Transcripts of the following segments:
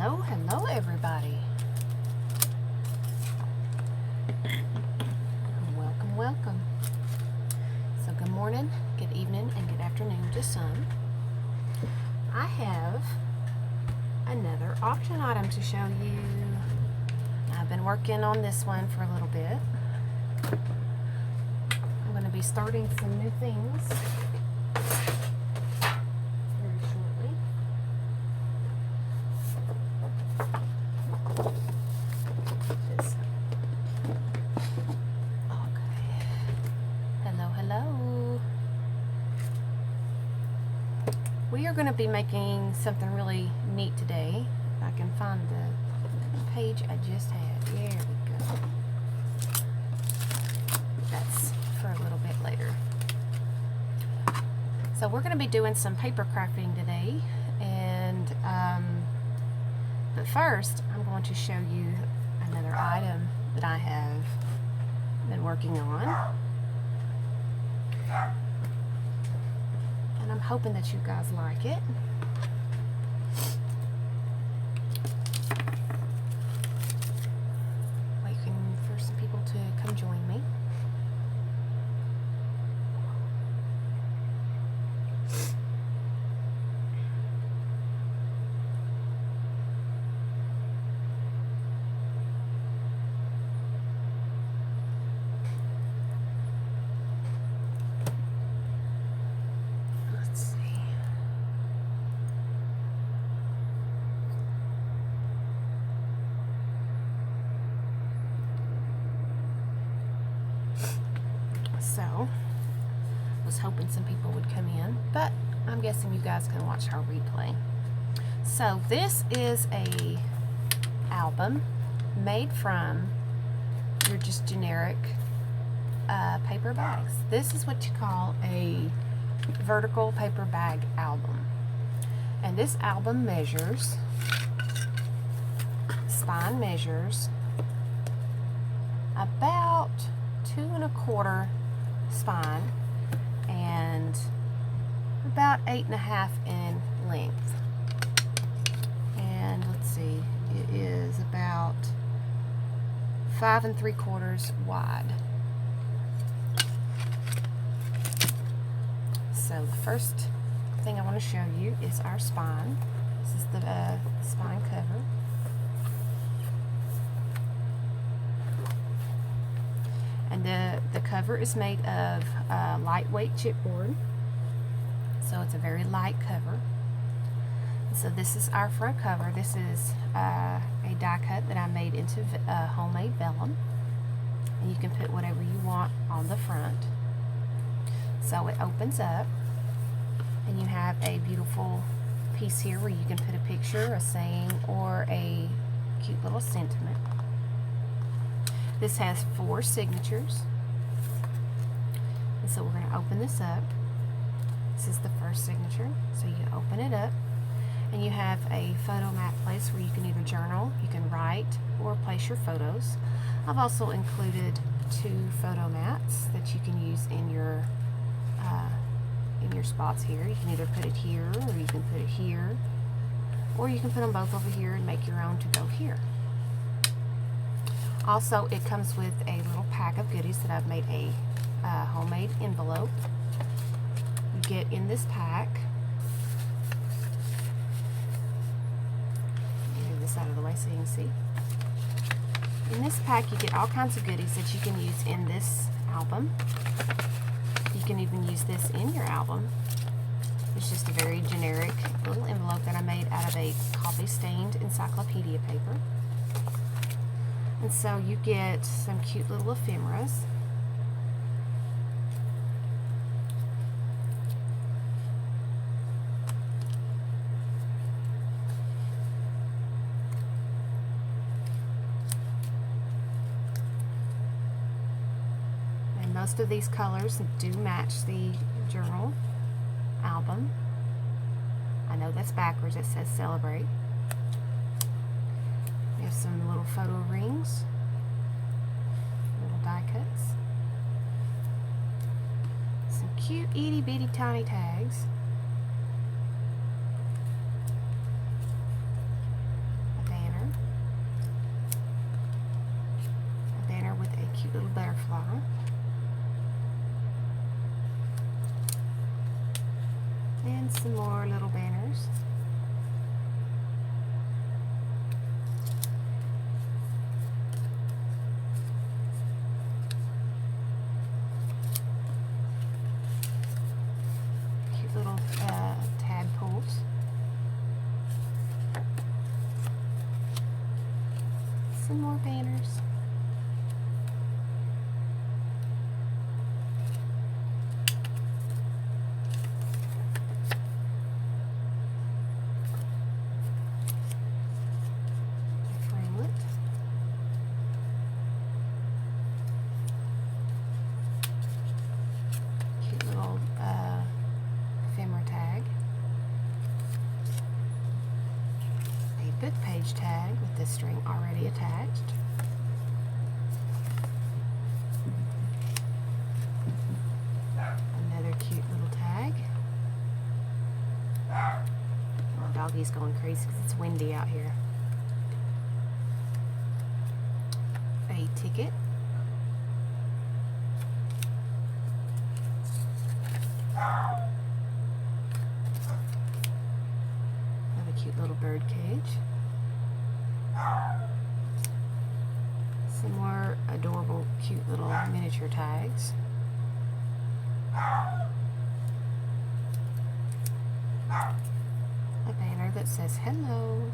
Hello everybody. Welcome. So good morning, good evening, and good afternoon to some. I have another auction item to show you. I've been working on this one for a little bit. I'm going to be starting some new things very shortly. Hello. We are going to be making something really neat today. If I can find the page I just had. There we go. That's for a little bit later. So we're going to be doing some paper crafting today, and but first I'm going to show you another item that I have been working on. And I'm hoping that you guys like it. Waiting for some people to come join me. So, was hoping some people would come in, but I'm guessing you guys can watch our replay. So this is a album made from your just generic paper bags. This is what you call a vertical paper bag album. And this album measures, spine measures about 2 1/4 spine and about 8 1/2 in length. And let's see, it is about 5 3/4 wide. So the first thing I want to show you is our spine. This is the spine cover. And the cover is made of lightweight chipboard, so it's a very light cover. And so this is our front cover. This is a die cut that I made into homemade vellum, and you can put whatever you want on the front. So it opens up, and you have a beautiful piece here where you can put a picture, a saying, or a cute little sentiment. This has 4 signatures. And so we're going to open this up. This is the first signature. So you open it up, and you have a photo mat place where you can either journal, you can write, or place your photos. I've also included 2 photo mats that you can use in your spots here. You can either put it here, or you can put it here, or you can put them both over here and make your own to go here. Also, it comes with a little pack of goodies that I've made a homemade envelope. You get in this pack. Move this out of the way so you can see. In this pack, you get all kinds of goodies that you can use in this album. You can even use this in your album. It's just a very generic little envelope that I made out of a coffee-stained encyclopedia paper. And so you get some cute little ephemeras. And most of these colors do match the journal album. I know that's backwards, it says celebrate. We have some little photo rings, little die cuts, some cute itty bitty tiny tags, And some more little banners. Cute little tadpoles. Some more banners. Cute little ephemera tag. A book page tag with the string already attached. Another cute little tag. Our doggy's going crazy because it's windy out here. A ticket. Another cute little bird cage. Some more adorable, cute little miniature tags. A banner that says hello.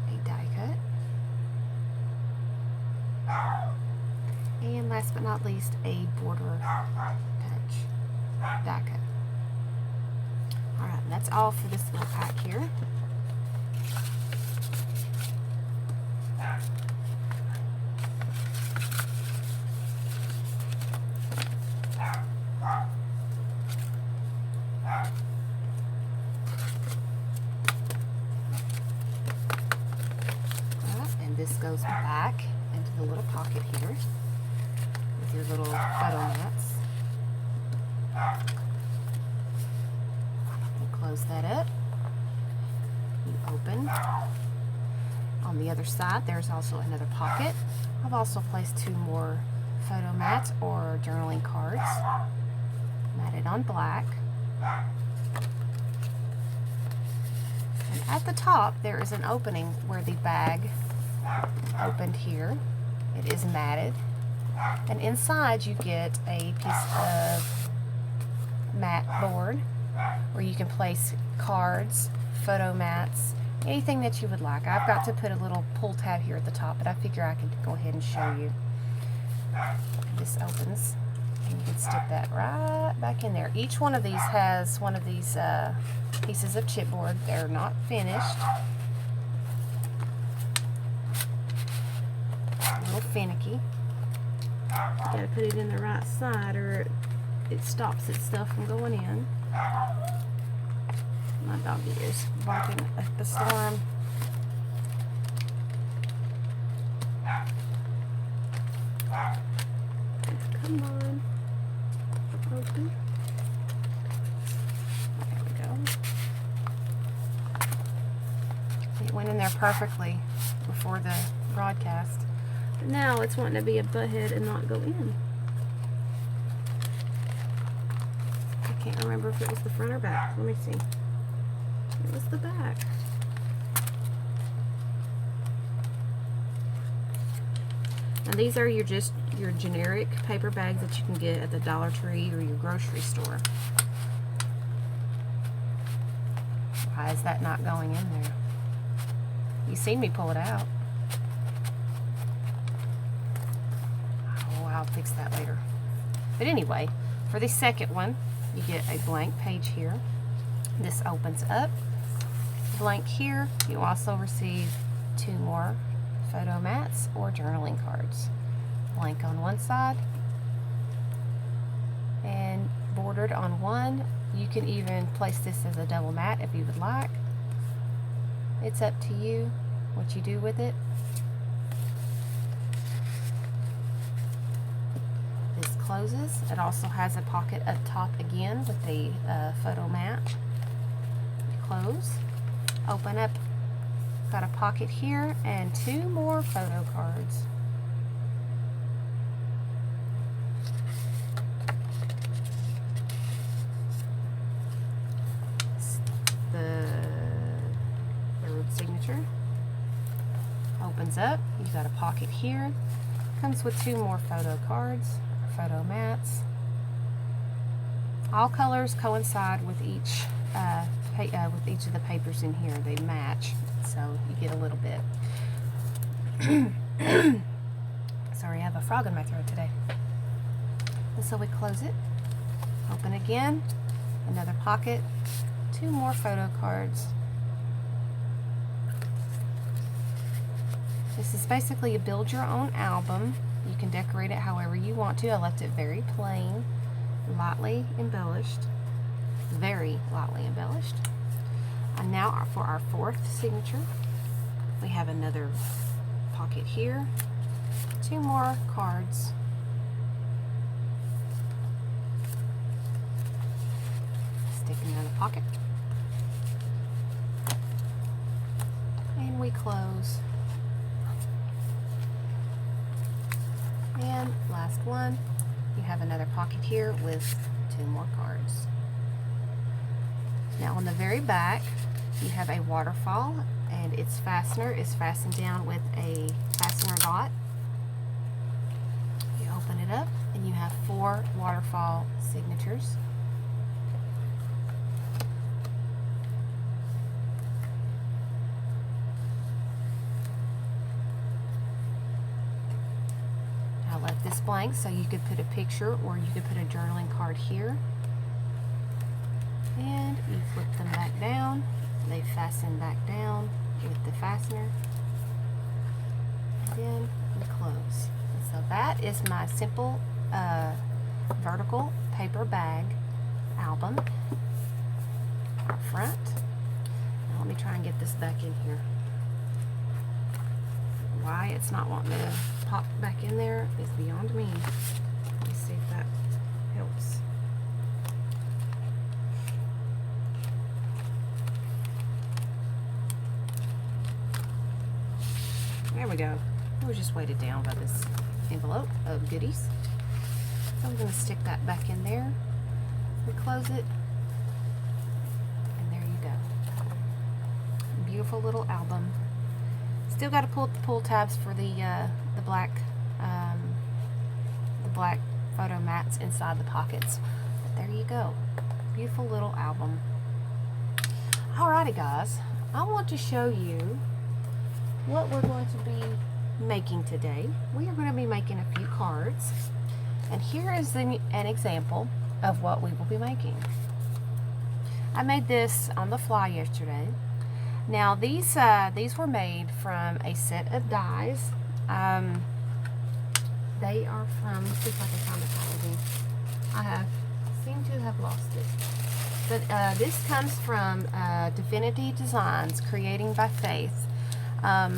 A die cut. And last but not least, a border patch die cut. Alright, that's all for this little pack here. And this goes back into the little pocket here with your little photo mats. You close that up. You open. On the other side, there's also another pocket. I've also placed 2 more photo mats or journaling cards, matted on black. And at the top, there is an opening where the bag opened here. It is matted. And inside you get a piece of mat board where you can place cards, photo mats, anything that you would like. I've got to put a little pull tab here at the top, but I figure I could go ahead and show you. This opens and you can stick that right back in there. Each one of these has one of these pieces of chipboard. They're not finished. A little finicky. You gotta put it in the right side or it stops its stuff from going in. My doggy is barking up a storm. Come on. Open. There we go. It went in there perfectly before the broadcast. But now it's wanting to be a butthead and not go in. I can't remember if it was the front or back. Let me see. It was the back. Now these are your generic paper bags that you can get at the Dollar Tree or your grocery store. Why is that not going in there? You seen me pull it out. Oh, I'll fix that later. But anyway, for the second one, you get a blank page here. This opens up. Blank here. You also receive 2 more photo mats or journaling cards. Blank on one side and bordered on one. You can even place this as a double mat if you would like. It's up to you what you do with it. This closes. It also has a pocket up top again with the photo mat. Close. Open up. Got a pocket here and 2 more photo cards. opens up. You've got a pocket here. Comes with 2 more photo cards, photo mats. All colors coincide with each of the papers in here. They match, so you get a little bit. Sorry, I have a frog in my throat today. And so we close it, open again, another pocket, 2 more photo cards. This is basically a build your own album. You can decorate it however you want to. I left it very plain, lightly embellished, very lightly embellished. And now for our 4th signature, we have another pocket here, 2 more cards. Stick in another pocket. And we close. And last one, you have another pocket here with 2 more cards. Now on the very back, you have a waterfall, and its fastener is fastened down with a fastener dot. You open it up, and you have 4 waterfall signatures. I left this blank so you could put a picture, or you could put a journaling card here. And you flip them back down. They fasten back down with the fastener. And then we close. And so that is my simple vertical paper bag album up front. Now let me try and get this back in here. Why it's not wanting to pop back in there is beyond me. Let me see if that helps. There we go. It was just weighted down by this envelope of goodies. So I'm going to stick that back in there. We close it. And there you go. Beautiful little album. Still got to pull up the pull tabs for the black photo mats inside the pockets. But there you go. Beautiful little album. Alrighty guys, I want to show you what we're going to be making today. We are going to be making a few cards, and here is an example of what we will be making. I made this on the fly yesterday. Now these were made from a set of dies. They are from, let's see if I can find the packaging. I seem to have lost it. But this comes from Divinity Designs, Creating by Faith. I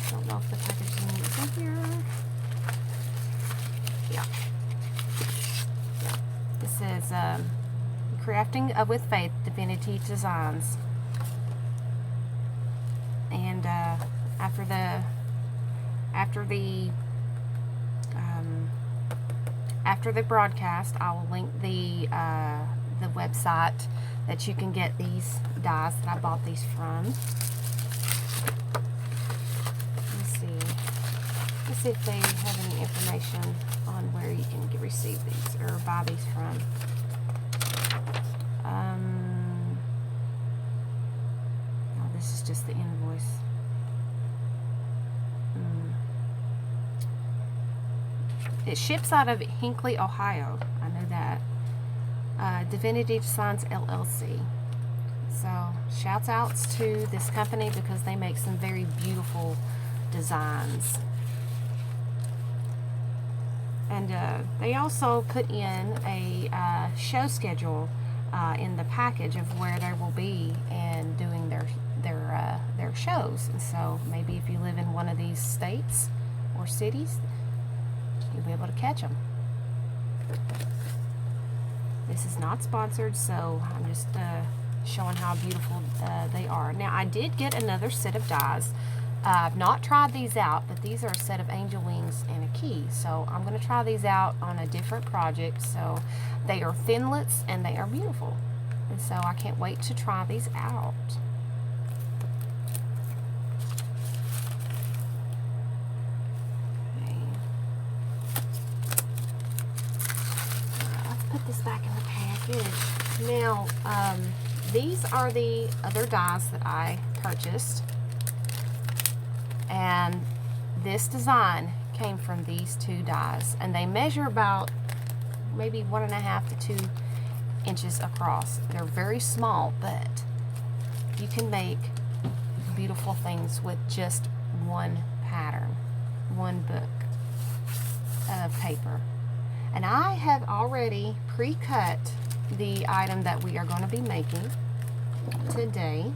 don't know if the packaging is in here. Yeah. This says Crafting with Faith, Divinity Designs. And after the broadcast, I will link the website that you can get these dies that I bought these from. Let's see if they have any information on where you can receive these or buy these from. No, this is just the invoice. It ships out of Hinckley, Ohio. I know that. Divinity Designs LLC. So, shouts outs to this company because they make some very beautiful designs. And they also put in a show schedule in the package of where they will be and doing their shows. And so maybe if you live in one of these states or cities, you'll be able to catch them. This is not sponsored, so I'm just showing how beautiful they are. Now I did get another set of dies. I've not tried these out, but these are a set of angel wings and a key. So I'm going to try these out on a different project. So they are thinlits and they are beautiful. And so I can't wait to try these out. put this back in the package. Now, these are the other dies that I purchased. And this design came from these two dies. And they measure about maybe 1.5 to 2 inches across. They're very small, but you can make beautiful things with just one pattern, one book of paper. And I have already pre-cut the item that we are going to be making today.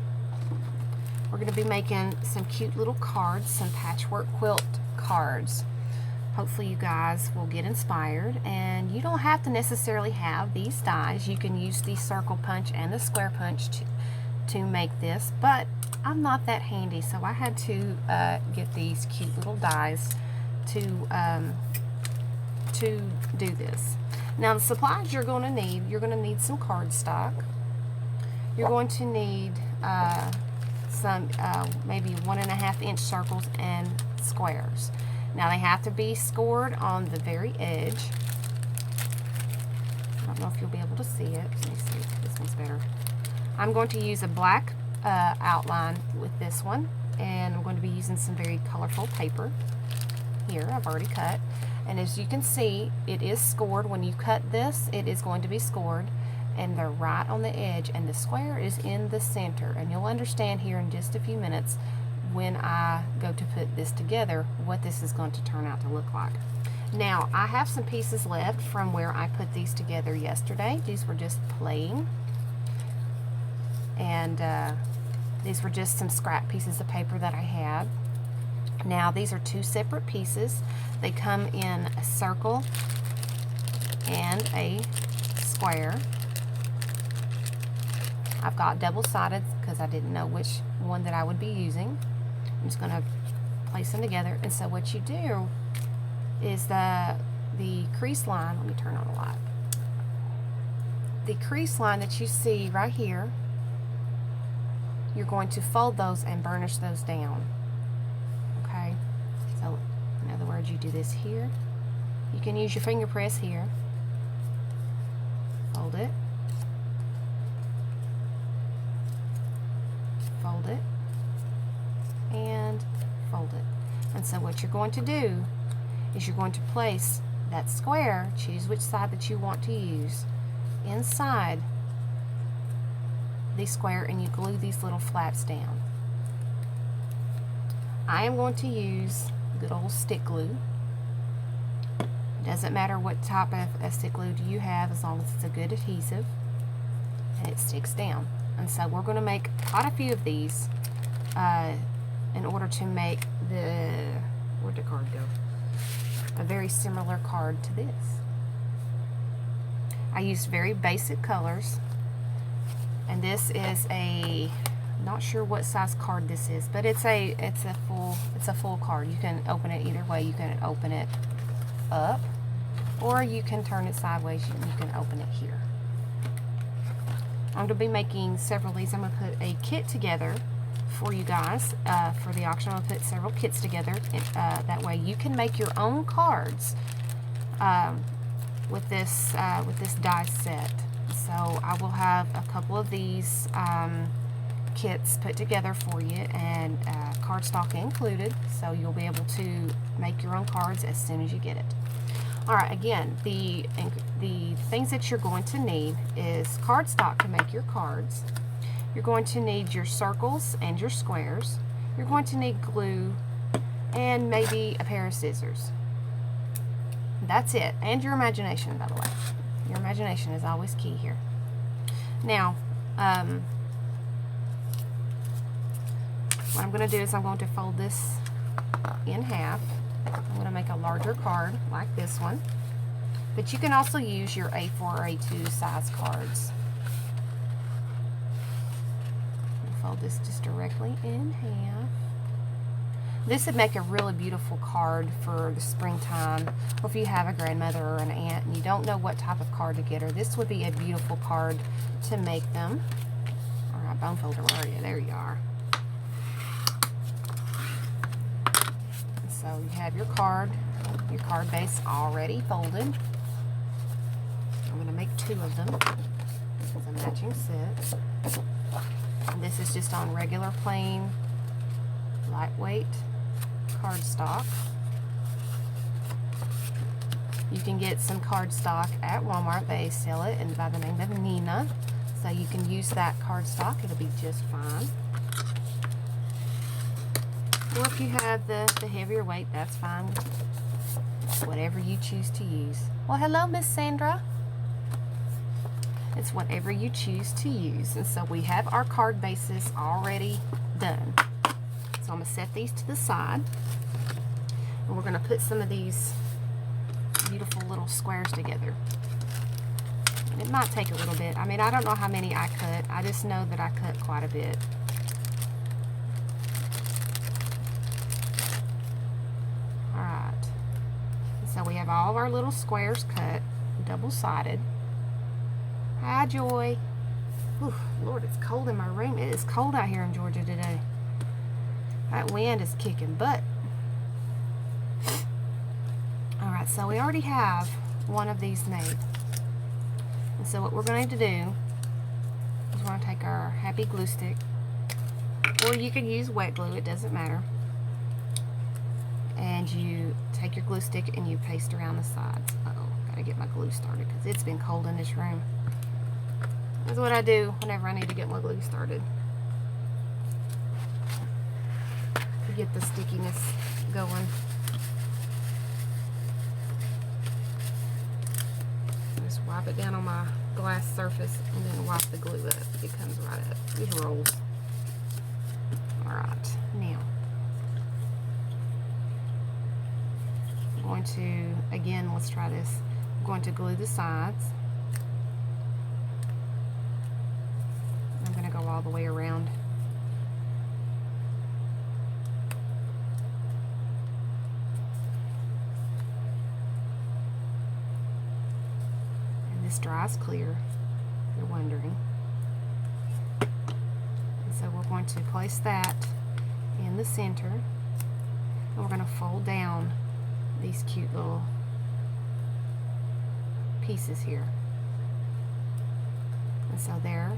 We're going to be making some cute little cards, some patchwork quilt cards. Hopefully you guys will get inspired, and you don't have to necessarily have these dies. You can use the circle punch and the square punch to make this, but I'm not that handy, so I had to get these cute little dies to do this. Now the supplies you're going to need some cardstock. You're going to need some maybe 1.5 inch circles and squares. Now they have to be scored on the very edge. I don't know if you'll be able to see it. Let me see. This one's better. I'm going to use a black outline with this one, and I'm going to be using some very colorful paper. Here, I've already cut. And as you can see, it is scored. When you cut this, it is going to be scored, and they're right on the edge, and the square is in the center. And you'll understand here in just a few minutes when I go to put this together what this is going to turn out to look like. Now, I have some pieces left from where I put these together yesterday. These were just playing, and these were just some scrap pieces of paper that I had. Now, these are two separate pieces. They come in a circle and a square. I've got double-sided because I didn't know which one that I would be using. I'm just going to place them together. And so what you do is the crease line, let me turn on the light. The crease line that you see right here, you're going to fold those and burnish those down. Okay? So, in other words, you do this here. You can use your finger press here. Fold it. Fold it. And fold it. And so what you're going to do is you're going to place that square, choose which side that you want to use, inside the square, and you glue these little flaps down. I am going to use good old stick glue. It doesn't matter what type of stick glue you have, as long as it's a good adhesive and it sticks down. And so we're going to make quite a few of these in order to make where'd the card go? A very similar card to this. I used very basic colors, and this is not sure what size card this is, but it's a full card. You can open it either way. You can open it up, or you can turn it sideways. You can open it here. I'm going to be making several of these. I'm going to put a kit together for you guys for the auction. I'm going to put several kits together. That way you can make your own cards with this die set. So I will have a couple of these kits put together for you, and cardstock included, so you'll be able to make your own cards as soon as you get it. Alright, again, the things that you're going to need is cardstock to make your cards. You're going to need your circles and your squares. You're going to need glue and maybe a pair of scissors. That's it. And your imagination, by the way. Your imagination is always key here. Now, what I'm going to do is I'm going to fold this in half. I'm going to make a larger card like this one. But you can also use your A4 or A2 size cards. Fold this just directly in half. This would make a really beautiful card for the springtime, or if you have a grandmother or an aunt and you don't know what type of card to get her, this would be a beautiful card to make them. Alright, bone folder, where are you? There you are. So you have your card base already folded. I'm going to make 2 of them. It's a matching set. And this is just on regular plain lightweight cardstock. You can get some cardstock at Walmart. They sell it by the name of Nina. So you can use that cardstock. It'll be just fine. Or if you have the heavier weight, that's fine. Whatever you choose to use. Well, hello, Miss Sandra. It's whatever you choose to use. And so we have our card bases already done. So I'm going to set these to the side. And we're going to put some of these beautiful little squares together. And it might take a little bit. I mean, I don't know how many I cut. I just know that I cut quite a bit. Alright. So we have all of our little squares cut, double-sided. Hi, Joy. Whew, Lord, it's cold in my room. It is cold out here in Georgia today. That wind is kicking butt. Alright, so we already have one of these made. And so what we're going to do is we're going to take our happy glue stick, or you can use wet glue, it doesn't matter. And you take your glue stick and you paste around the sides. Uh-oh, gotta get my glue started because it's been cold in this room. That's what I do whenever I need to get my glue started. To get the stickiness going. Just wipe it down on my glass surface and then wipe the glue up. It comes right up. It rolls. Alright, now I'm going to, again, let's try this. I'm going to glue the sides. I'm going to go all the way around. And this dries clear, if you're wondering. And so we're going to place that in the center. And we're going to fold down these cute little pieces here. And so there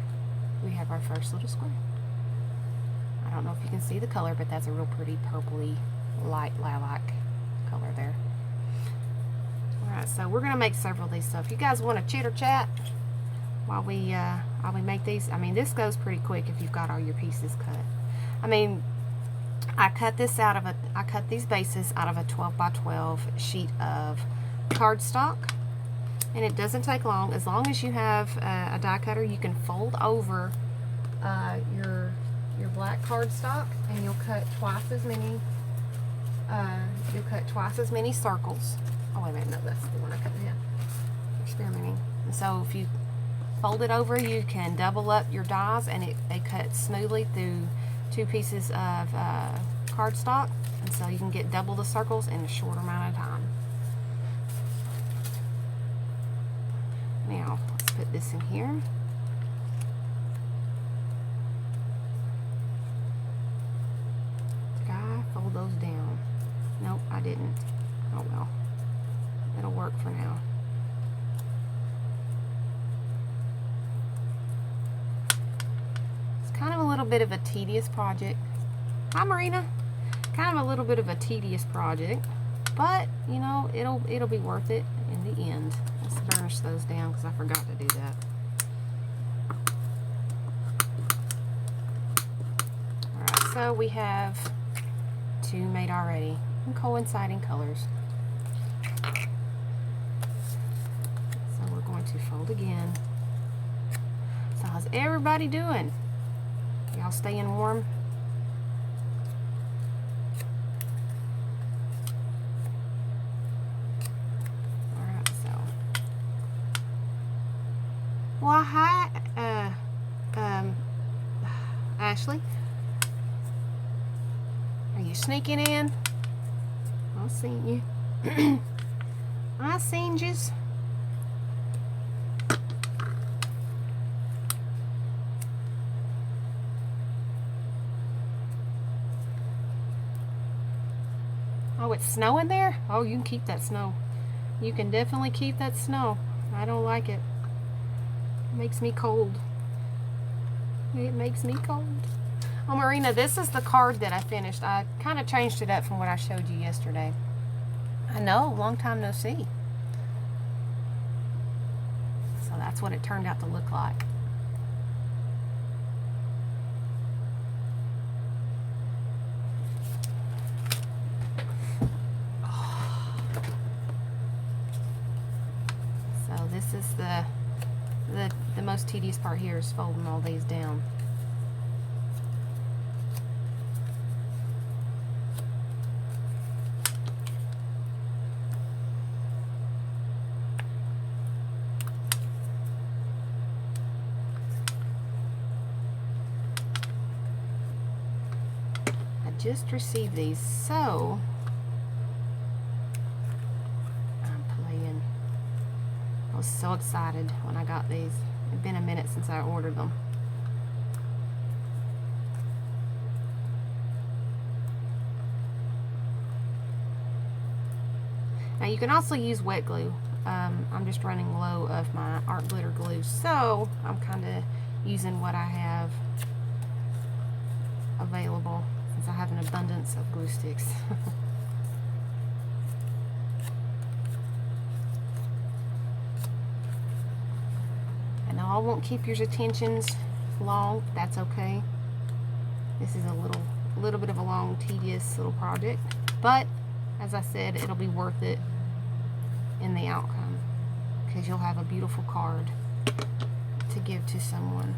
we have our first little square. I don't know if you can see the color, but that's a real pretty purpley light lilac color there. Alright, so we're going to make several of these. So if you guys want to chitter chat while we make these, I mean, this goes pretty quick if you've got all your pieces cut. I mean, I cut these bases out of a 12 by 12 sheet of cardstock, and it doesn't take long. As long as you have a die cutter, you can fold over your black cardstock, and you'll cut twice as many. Circles. Oh wait a minute, no, that's the one I cut in half. Experimenting. And so if you fold it over, you can double up your dies, and they cut smoothly through 2 pieces of cardstock, and so you can get double the circles in a short amount of time. Now let's put this in here. Did I fold those down? Nope, I didn't. Oh well, it'll work for now. It's kind of a little bit of a tedious project. Hi, Marina. Kind of a little bit of a tedious project, but you know, it'll be worth it in the end. Let's burnish those down because I forgot to do that. Alright, so we have 2 made already in coinciding colors. So we're going to fold again. So how's everybody doing? Y'all staying warm? Well, hi, Ashley. Are you sneaking in? I seen you. I seen yous. Oh, it's snowing there? Oh, you can keep that snow. You can definitely keep that snow. I don't like it. makes me cold. It makes me cold. Oh, Marina, this is the card that I finished. I kind of changed it up from what I showed you yesterday. I know, long time no see. So that's what it turned out to look like. So this is the most tedious part here is folding all these down. Just received these, so I'm playing. I was so excited when I got these. It's been a minute since I ordered them. Now you can also use wet glue. I'm just running low of my art glitter glue, so I'm kind of using what I have available, since I have an abundance of glue sticks. I know I won't keep your attentions long. That's okay. This is a little bit of a long, tedious little project, but as I said, it'll be worth it in the outcome, because you'll have a beautiful card to give to someone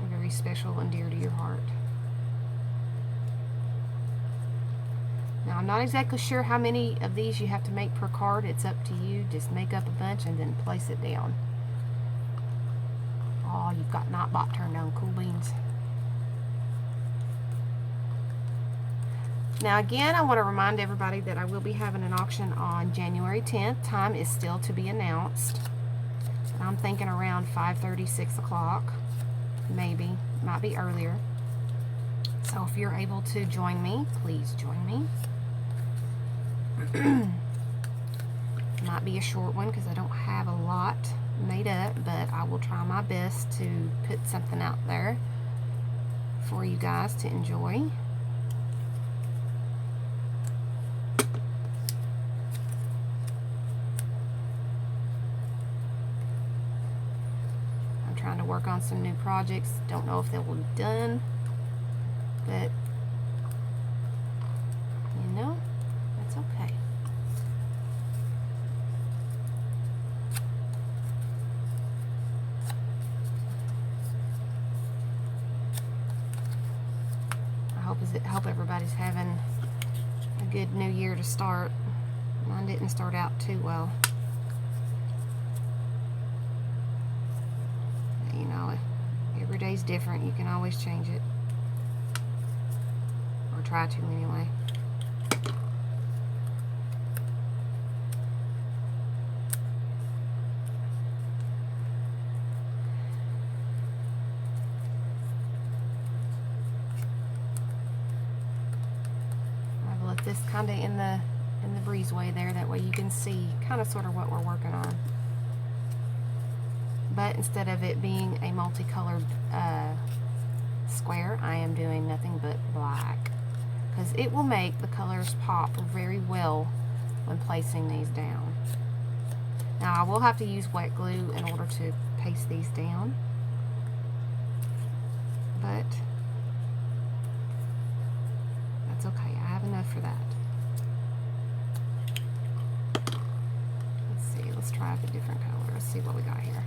very special and dear to your heart. Now, I'm not exactly sure how many of these you have to make per card. It's up to you. Just make up a bunch and then place it down. Oh, you've got Nightbot turned on. Cool beans. Now, again, I want to remind everybody that I will be having an auction on January 10th. Time is still to be announced. But I'm thinking around 5:30, 6 o'clock. Maybe. Might be earlier. So if you're able to join me, please join me. Might be a short one because I don't have a lot made up, but I will try my best to put something out there for you guys to enjoy. I'm trying to work on some new projects. Don't know if they will be done, but you know, that's okay. I hope everybody's having a good new year to start. Mine didn't start out too well. But, you know, every day's different. You can always change it. Or try to anyway. This kind of in the breezeway there, that way you can see kind of sort of what we're working on. But instead of it being a multicolored square, I am doing nothing but black, because it will make the colors pop very well when placing these down. Now I will have to use wet glue in order to paste these down, but that's okay. I have enough for that. Let's see. Let's try a different color. Let's see what we got here.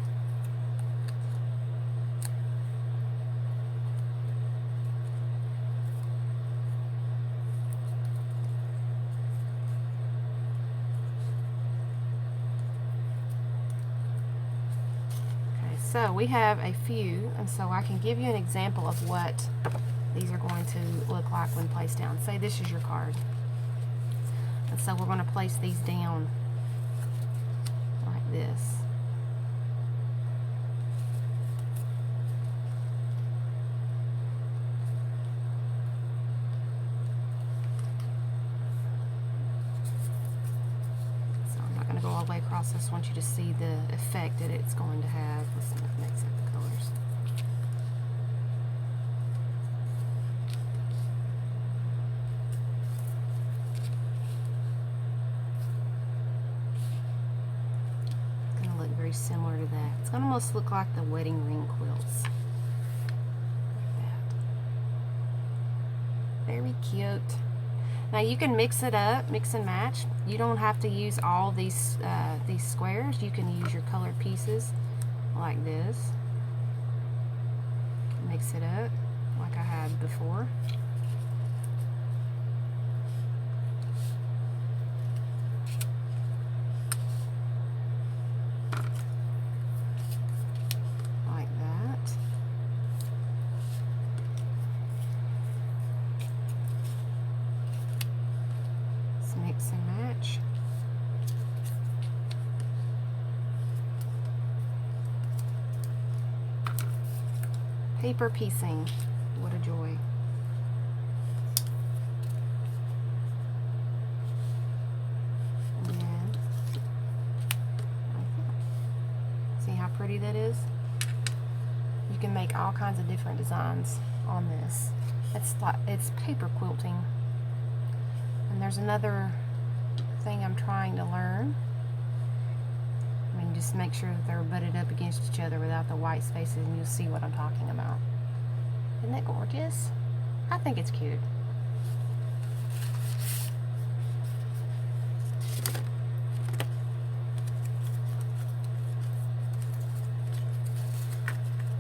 Okay, so we have a few, and so I can give you an example of what these are going to look like when placed down. Say this is your card. And so we're going to place these down like this. So I'm not going to go all way across. I just want you to see the effect that it's going to have. Let's mix up the colors. It's going to look very similar to that. It's going to almost look like the wedding ring quilts. Very cute. Now you can mix it up, mix and match. You don't have to use all these squares. You can use your colored pieces like this. Mix it up like I had before. Like that. Mix and match. Paper piecing. What a joy. And then, see how pretty that is? You can make all kinds of different designs on this. It's paper quilting. And there's another thing I'm trying to learn. I mean, just make sure that they're butted up against each other without the white spaces, and you'll see what I'm talking about. Isn't that gorgeous? I think it's cute.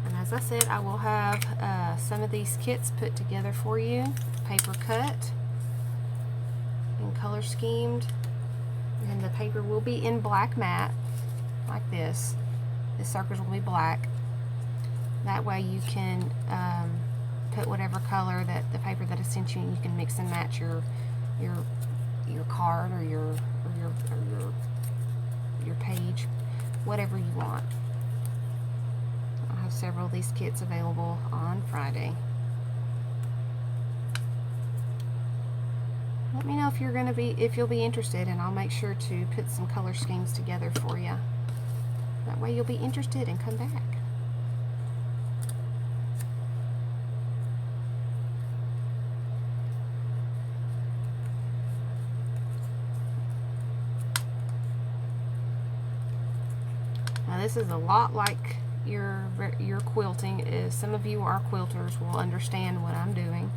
And as I said, I will have some of these kits put together for you, paper cut and color schemed, and the paper will be in black matte like this. The circles will be black. That way you can put whatever color that the paper that I sent you, and you can mix and match your card or your page, whatever you want. I'll have several of these kits available on Friday. Let me know if you'll be interested, and I'll make sure to put some color schemes together for you. That way you'll be interested and come back. Now this is a lot like your quilting. Some of you are quilters will understand what I'm doing.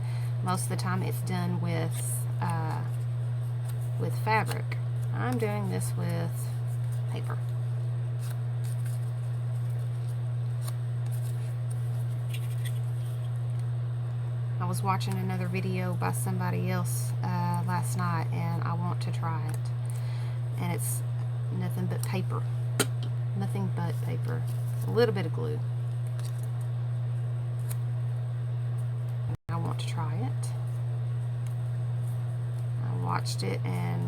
Most of the time it's done with fabric. I'm doing this with paper. I was watching another video by somebody else last night, and I want to try it. And it's nothing but paper. Nothing but paper. A little bit of glue. I want to try it. I watched it, and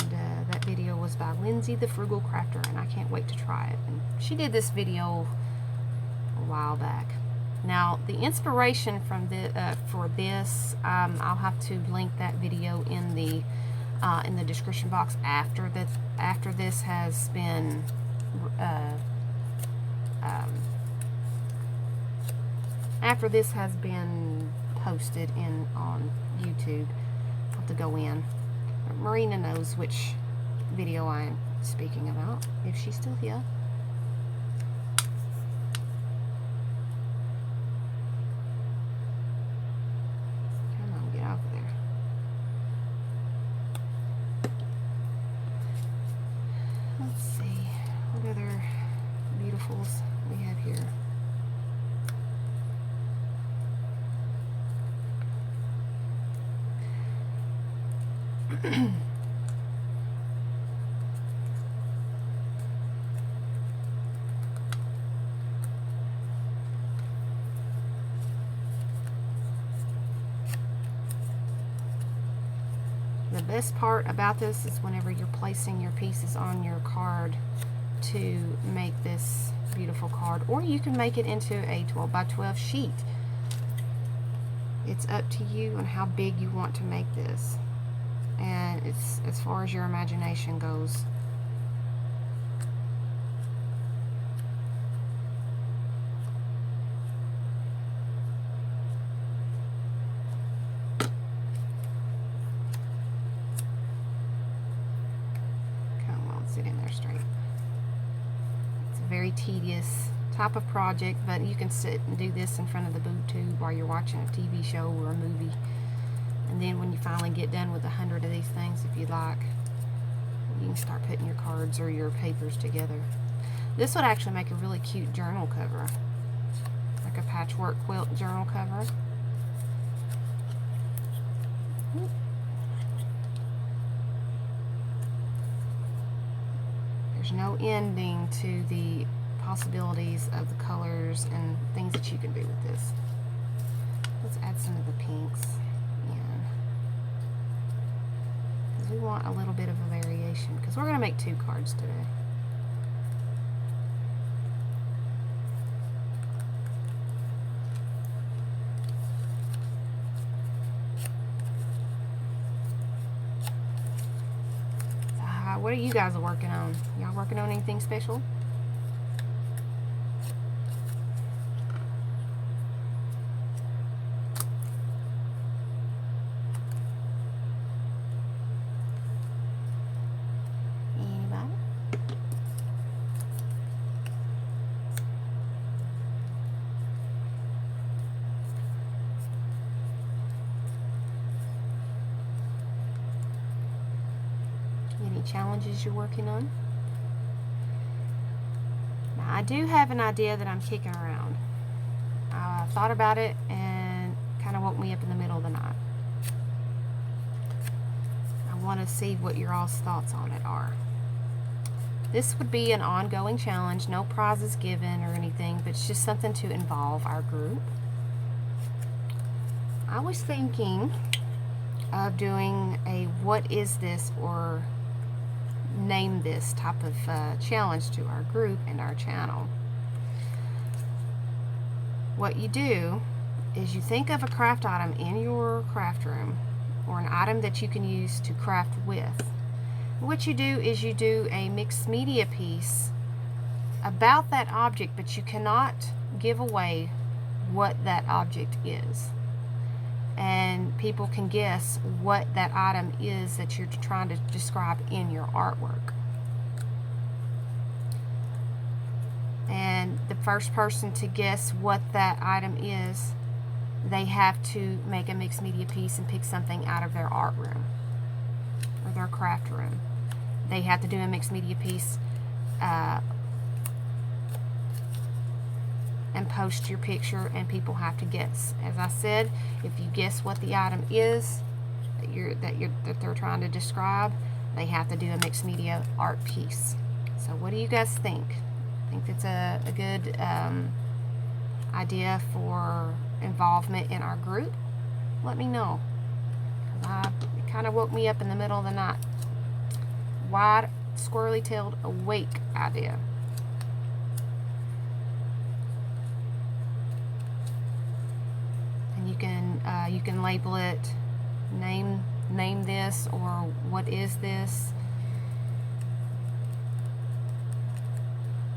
that video was by Lindsay the Frugal Crafter, and I can't wait to try it. And she did this video a while back. Now, the inspiration from for this, I'll have to link that video in the description box after this has been posted on YouTube. I'll have to go in. Marina knows which video I'm speaking about, if she's still here. Let's see, what other beautifuls we have here. The best part about this is whenever you're placing your pieces on your card to make this beautiful card, or you can make it into a 12 by 12 sheet. It's up to you on how big you want to make this, and it's as far as your imagination goes. tedious type of project, but you can sit and do this in front of the boob tube while you're watching a TV show or a movie. And then when you finally get done with 100 of these things, if you like, you can start putting your cards or your papers together. This would actually make a really cute journal cover, like a patchwork quilt journal cover. There's no ending to the possibilities of the colors and things that you can do with this. Let's add some of the pinks in, because we want a little bit of a variation, because we're going to make 2 cards today. What are you guys working on? Y'all working on anything special? Anybody? Any challenges you're working on? Now, I do have an idea that I'm kicking around. I thought about it and kind of woke me up in the middle of the night. I want to see what your all's thoughts on it are. This would be an ongoing challenge, no prizes given or anything, but it's just something to involve our group. I was thinking of doing a what is this or name this type of challenge to our group and our channel. What you do is you think of a craft item in your craft room, or an item that you can use to craft with. What you do is you do a mixed media piece about that object, but you cannot give away what that object is. And people can guess what that item is that you're trying to describe in your artwork. And the first person to guess what that item is, they have to make a mixed media piece and pick something out of their art room or their craft room. They have to do a mixed media piece and post your picture, and people have to guess. As I said, if you guess what the item is that they're trying to describe, they have to do a mixed media art piece. So what do you guys think? Think that's a good idea for involvement in our group? Let me know. It kind of woke me up in the middle of the night. Wide, squirrely-tailed, awake idea. You can label it, name this, or what is this.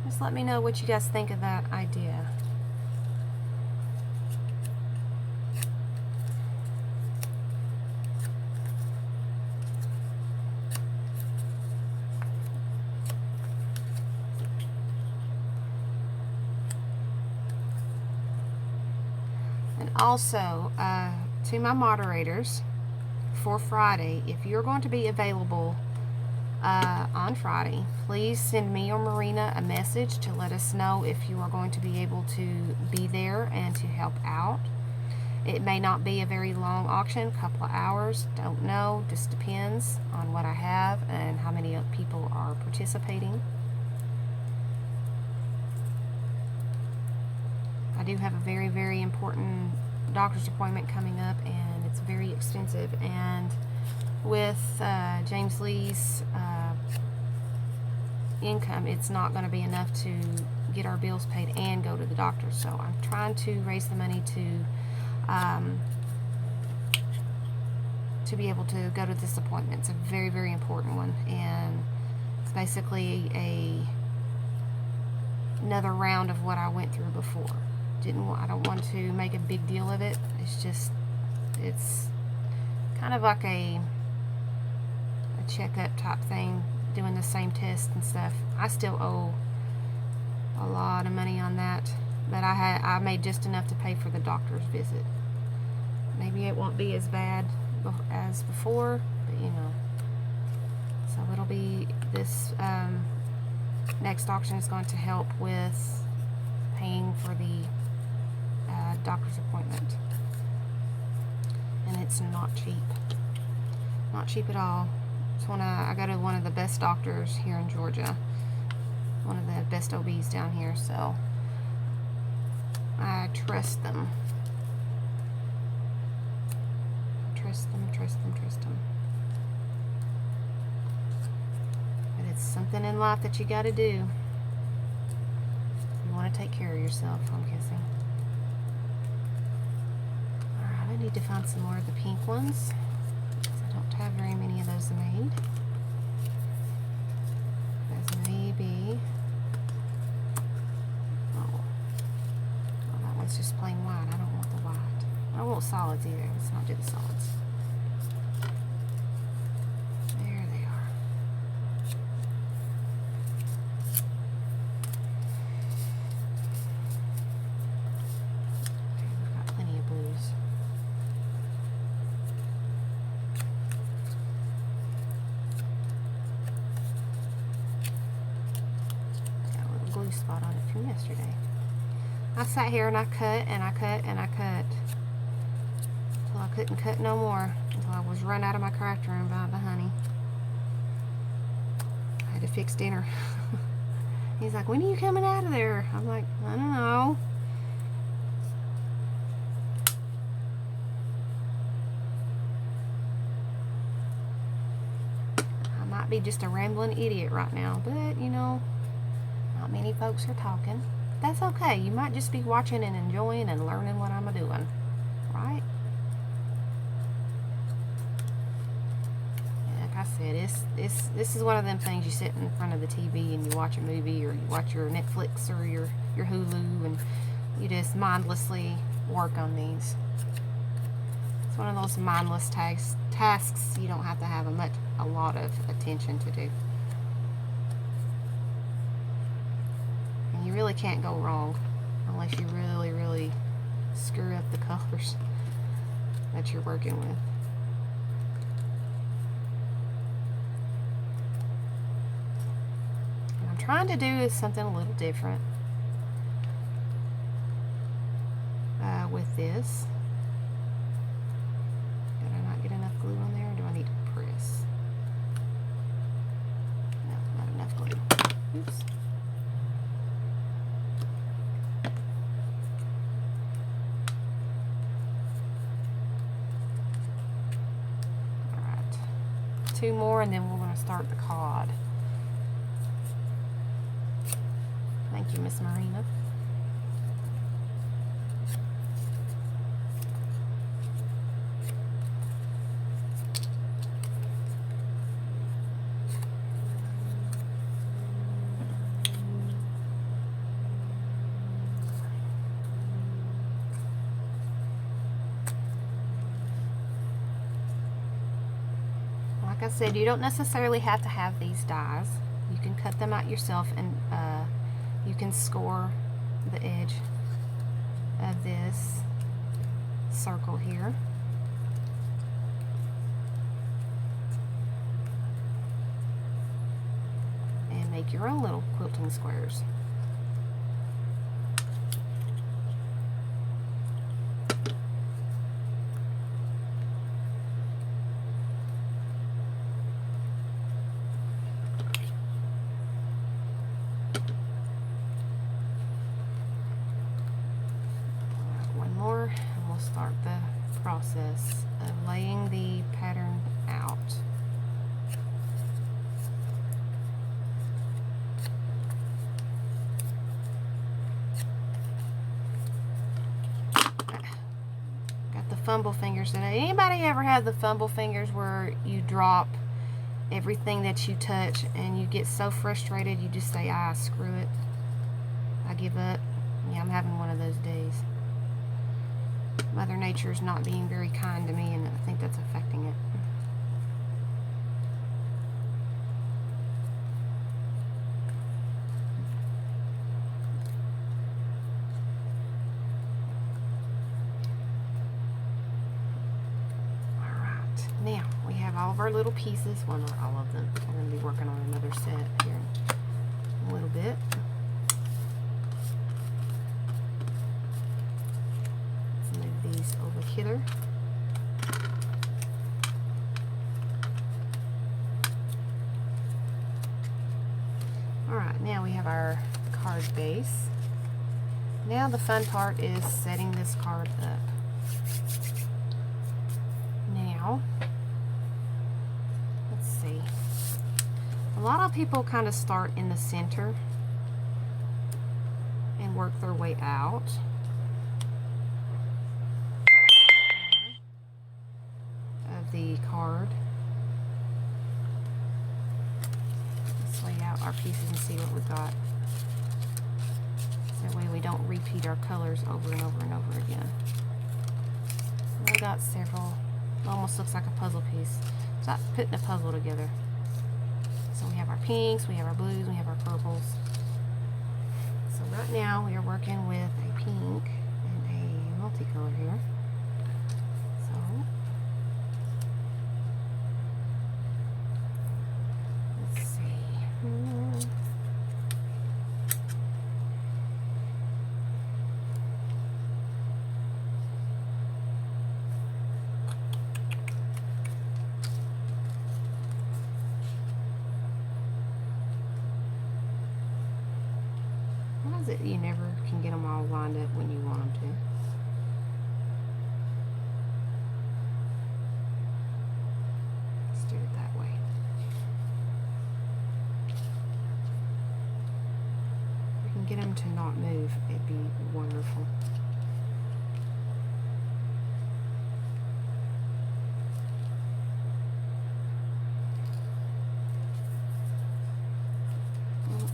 Just let me know what you guys think of that idea. And also, to my moderators, for Friday, if you're going to be available on Friday, please send me or Marina a message to let us know if you are going to be able to be there and to help out. It may not be a very long auction, a couple of hours, don't know, just depends on what I have and how many people are participating. I do have a very, very important doctor's appointment coming up, and it's very expensive, and with James Lee's income, it's not going to be enough to get our bills paid and go to the doctor. So I'm trying to raise the money to be able to go to this appointment. It's a very, very important one, and it's basically another round of what I went through before. I don't want to make a big deal of it. It's kind of like a checkup type thing, doing the same test and stuff. I still owe a lot of money on that, but I made just enough to pay for the doctor's visit. Maybe it won't be as bad as before, but you know. So it'll be this next auction is going to help with paying for the doctor's appointment, and it's not cheap. Not cheap at all. It's I go to one of the best doctors here in Georgia, one of the best OBs down here, so I trust them. Trust them. But it's something in life that you got to do. You want to take care of yourself, I'm guessing. Alright, I need to find some more of the pink ones, because I don't have very many of those made. Those may be... Oh, that one's just plain white. I don't want the white. I don't want solids either. Let's not do the solids. There they are. Okay, we've got plenty of blues. Got a little glue spot on it from yesterday. I sat here and I cut and I cut and I cut until I couldn't cut no more, until I was run out of my craft room by the honey. I had to fix dinner. He's like, when are you coming out of there? I'm like, I don't know. I might be just a rambling idiot right now, but you know, not many folks are talking. That's okay. You might just be watching and enjoying and learning what I'm doing, right? Like I said, this is one of them things you sit in front of the TV and you watch a movie, or you watch your Netflix or your Hulu, and you just mindlessly work on these. It's one of those mindless tasks you don't have to have a lot of attention to do. You really can't go wrong unless you really, really screw up the colors that you're working with. What I'm trying to do is something a little different with this. Did I not get enough glue on there, or do I need to press? No, not enough glue. Oops. Two more, and then we're going to start the cod. Thank you, Miss Marina. Like I said, you don't necessarily have to have these dies. You can cut them out yourself, and you can score the edge of this circle here. And make your own little quilting squares. Start the process of laying the pattern out. Got the fumble fingers today. Anybody ever have the fumble fingers where you drop everything that you touch and you get so frustrated you just say, ah, screw it, I give up? Yeah, I'm having one of those days. Mother Nature's not being very kind to me, and I think that's affecting it. Now, we have all of our little pieces. Well, not all of them. We're going to be working on another set here in a little bit. Let's move these over here. Alright, now we have our card base. Now the fun part is setting this card up. Now, let's see. A lot of people kind of start in the center and work their way out. Of the card. Let's lay out our pieces and see what we've got. That way we don't repeat our colors over and over and over again. We got several. It almost looks like a puzzle piece. It's like putting a puzzle together. So we have our pinks, we have our blues, we have our purples. So right now we are working with a pink and a multicolor here. So let's see. Why is it you never can get them all lined up when you want them to? Let's do it that way. If we can get them to not move, it'd be wonderful. Nope.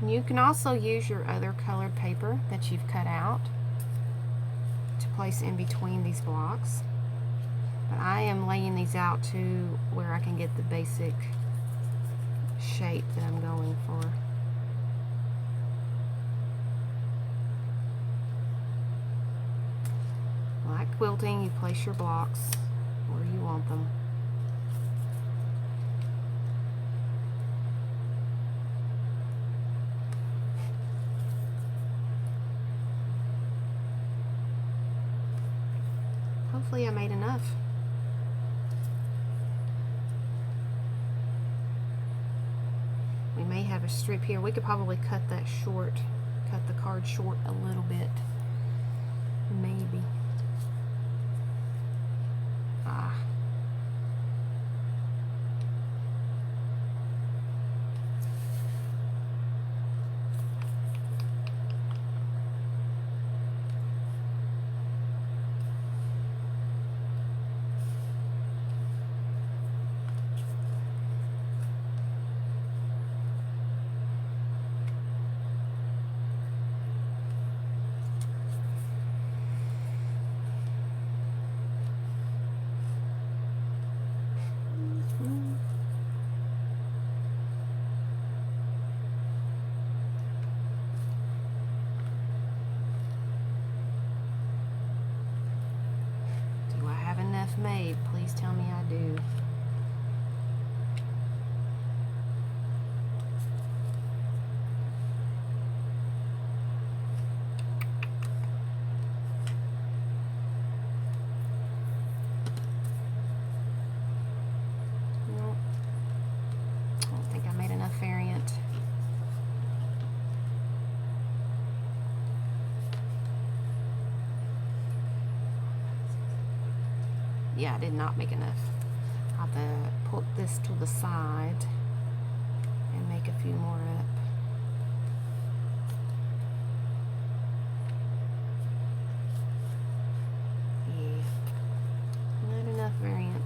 You can also use your other colored paper that you've cut out to place in between these blocks. But I am laying these out to where I can get the basic shape that I'm going for. Like quilting, you place your blocks where you want them. Hopefully I made enough. We may have a strip here. We could probably cut that short, cut the card short a little bit. Maybe. Made. Please tell me I do. Nope. I don't think I made enough variant. Yeah, I did not make enough. I'll have to put this to the side and make a few more up. Yeah, not enough variant.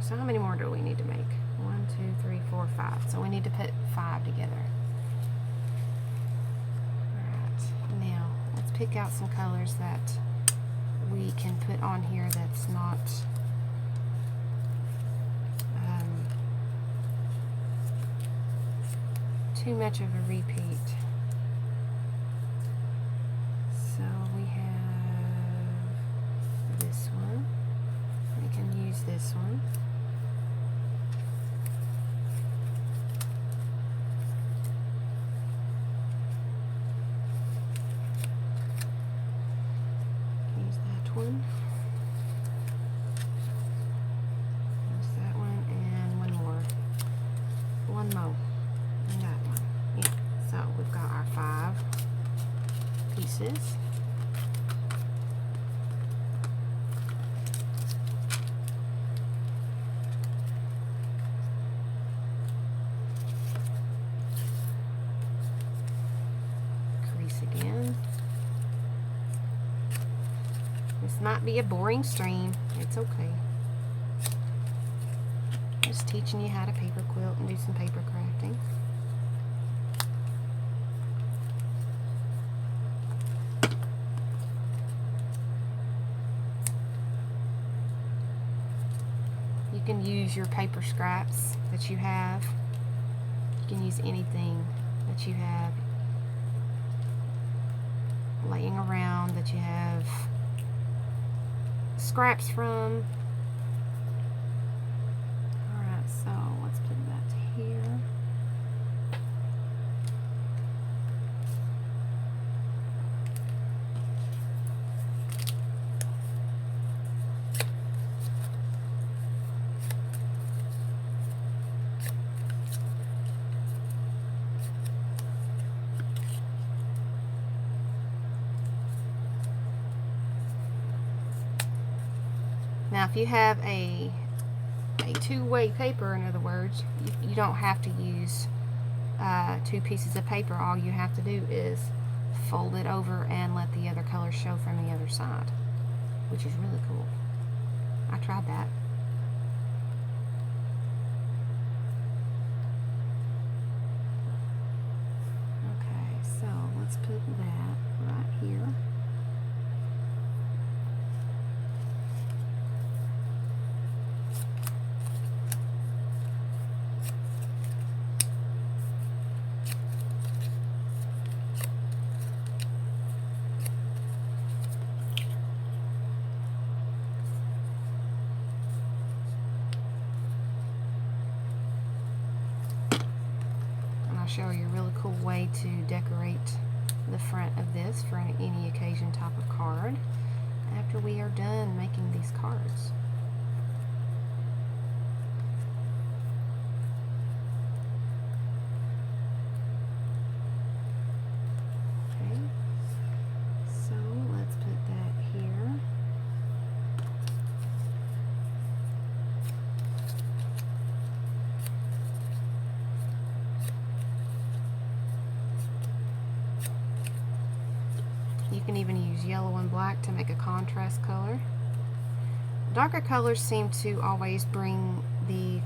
So how many more do we need to make? 1, 2, 3, 4, 5. So we need to put 5 together. Alright, now let's pick out some colors that we can put on here that's not too much of a repeat. So we have this one. We can use this one. Use that one. Use that one and one more. One more. And that one. Yeah. So we've got our 5 pieces. Crease again. This might be a boring stream. It's okay. Just teaching you how to paper quilt and do some paper crafting. You can use your paper scraps that you have. You can use anything that you have laying around that you have scraps from. Alright, so let's put that here. Now, if you have a two-way paper, in other words, you don't have to use 2 pieces of paper. All you have to do is fold it over and let the other color show from the other side, which is really cool. I tried that. Okay, so let's put that right here. I'll show you a really cool way to decorate the front of this for any occasion type of card after we are done making these cards. Okay, so let's put that here. You can even use yellow and black to make a contrast color. Darker colors seem to always bring the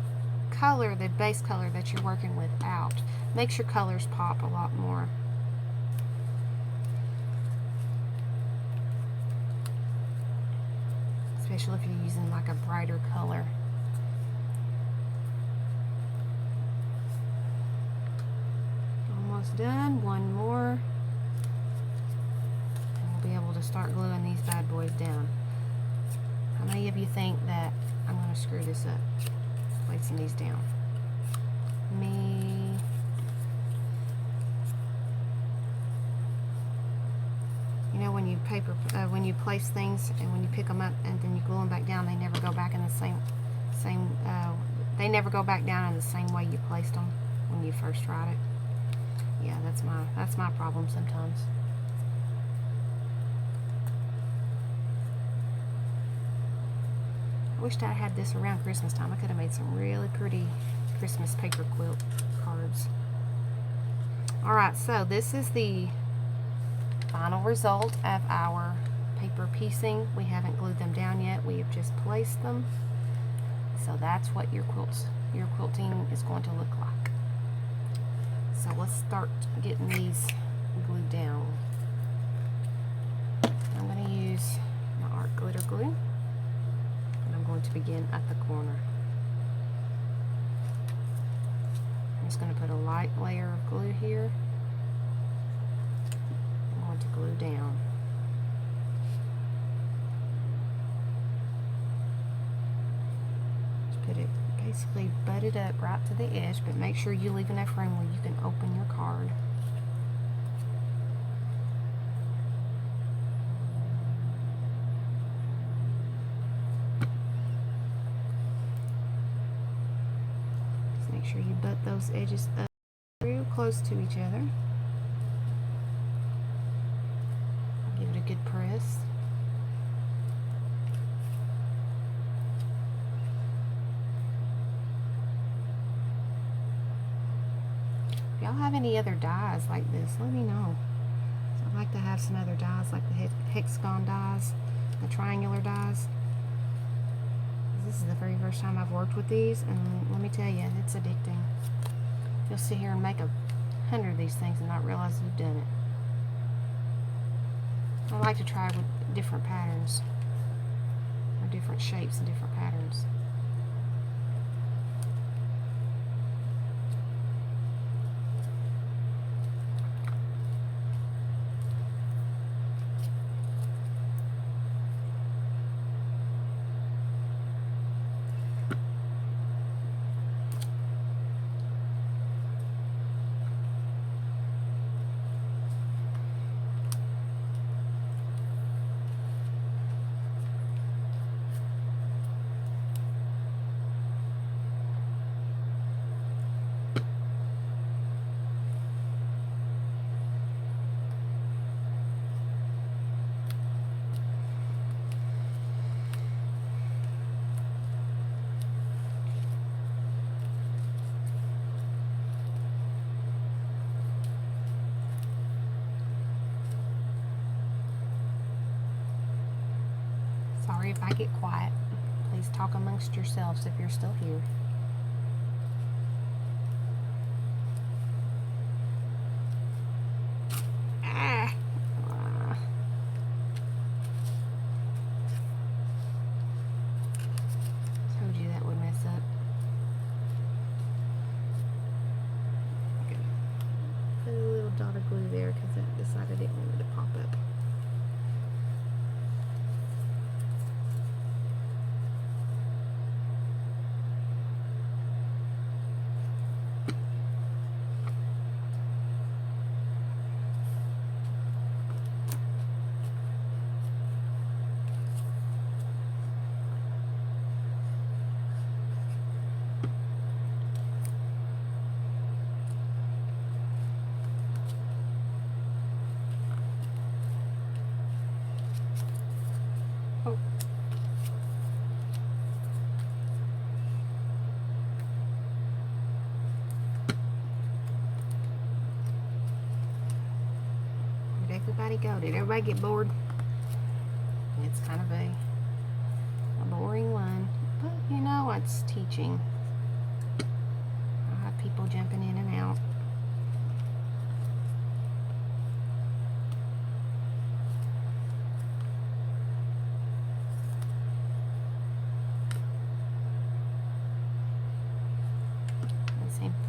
color, the base color that you're working with out. Makes your colors pop a lot more. Especially if you're using like a brighter color. Almost done. One more. Be able to start gluing these bad boys down. How many of you think that I'm going to screw this up placing these down? Me. You know, when you place things and when you pick them up and then you glue them back down, they never go back in the they never go back down in the same way you placed them when you first tried it. Yeah, that's my problem sometimes. I wished I had this around Christmas time. I could have made some really pretty Christmas paper quilt cards. Alright, so this is the final result of our paper piecing. We haven't glued them down yet. We have just placed them. So that's what your quilting is going to look like. So let's start getting these glued down. I'm going to use my art glitter glue, and I'm going to begin at the corner. I'm just going to put a light layer of glue here. I'm going to glue down. Just put it, basically butt it up right to the edge, but make sure you leave enough room where you can open your card. Make sure you butt those edges up real close to each other. Give it a good press. If y'all have any other dies like this, let me know. So I'd like to have some other dies like the hexagon dies, the triangular dies. This is the very first time I've worked with these, and let me tell you, it's addicting. You'll sit here and make 100 of these things and not realize you've done it. I like to try with different patterns, or different shapes and different patterns. Sorry if I get quiet. Please talk amongst yourselves if you're still here. Told you that would mess up. Okay. Put a little dot of glue there because I decided I didn't want it to pop up. Where'd everybody go? Did everybody get bored? It's kind of a boring one, but you know, it's teaching. I'll have people jumping in and out.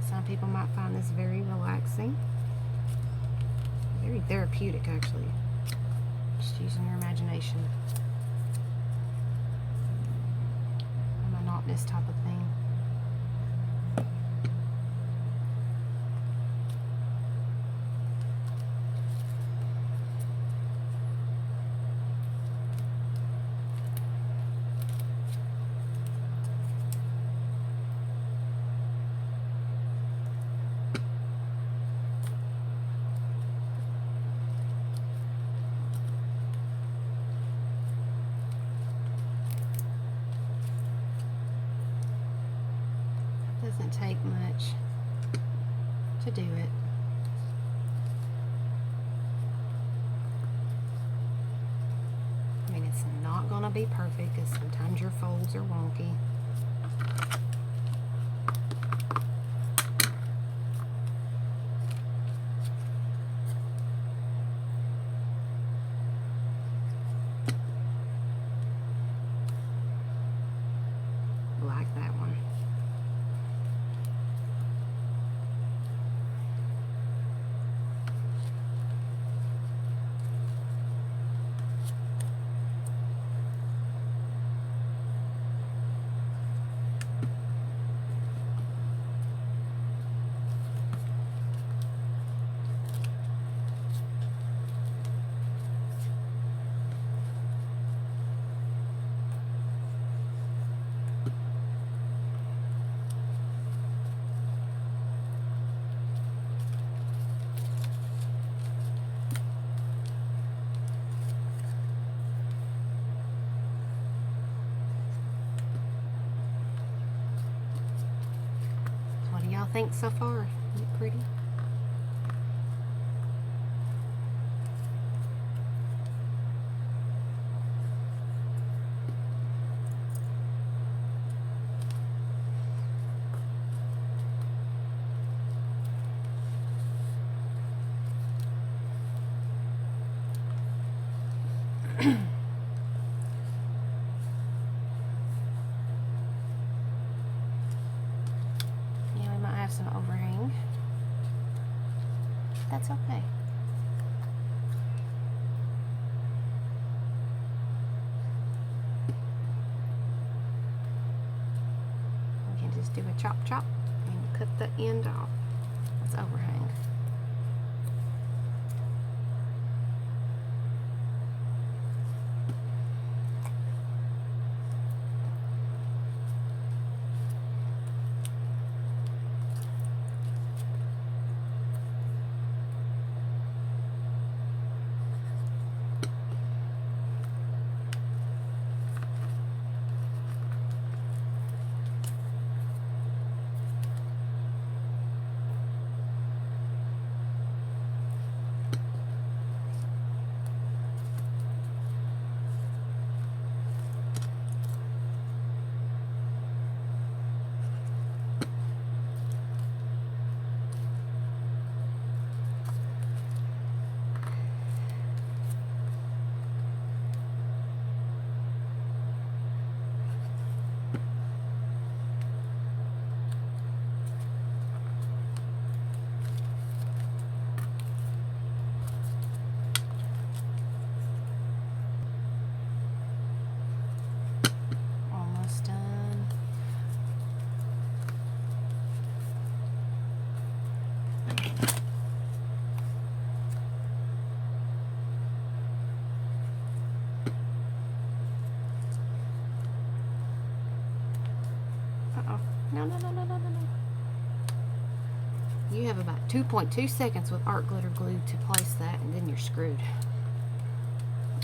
Some people might find this very relaxing, very therapeutic actually, just using your imagination. A monotonous type of thing. Doesn't take much to do it. I mean, it's not going to be perfect because sometimes your folds are wonky. like that one. What do y'all think so far? Isn't it pretty? Yeah, we might have some overhang. That's okay. We can just do a chop chop and cut the end off. That's overhang. Almost done. Uh-oh. No, no, no, no, no, no, no. You have about 2.2 seconds with art glitter glue to place that, and then you're screwed.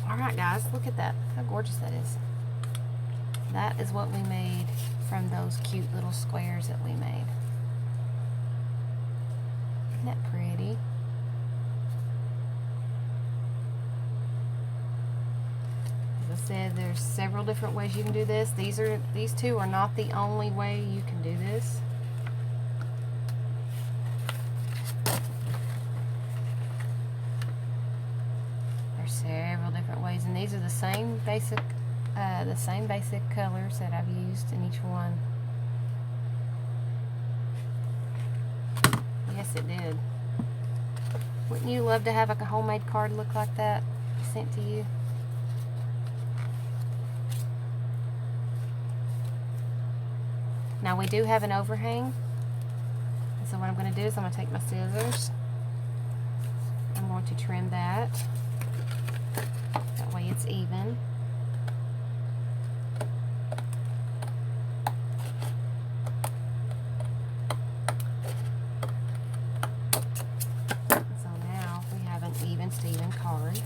Alright guys, look at that. How gorgeous that is. That is what we made from those cute little squares that we made. Isn't that pretty? As I said, there's several different ways you can do this. These two are not the only way you can do this. There's several different ways, and these are the same basic colors that I've used in each one. Yes, it did. Wouldn't you love to have like a homemade card look like that sent to you? Now we do have an overhang, so what I'm going to do is I'm going to take my scissors. I'm going to trim that. That way it's even. Steven card,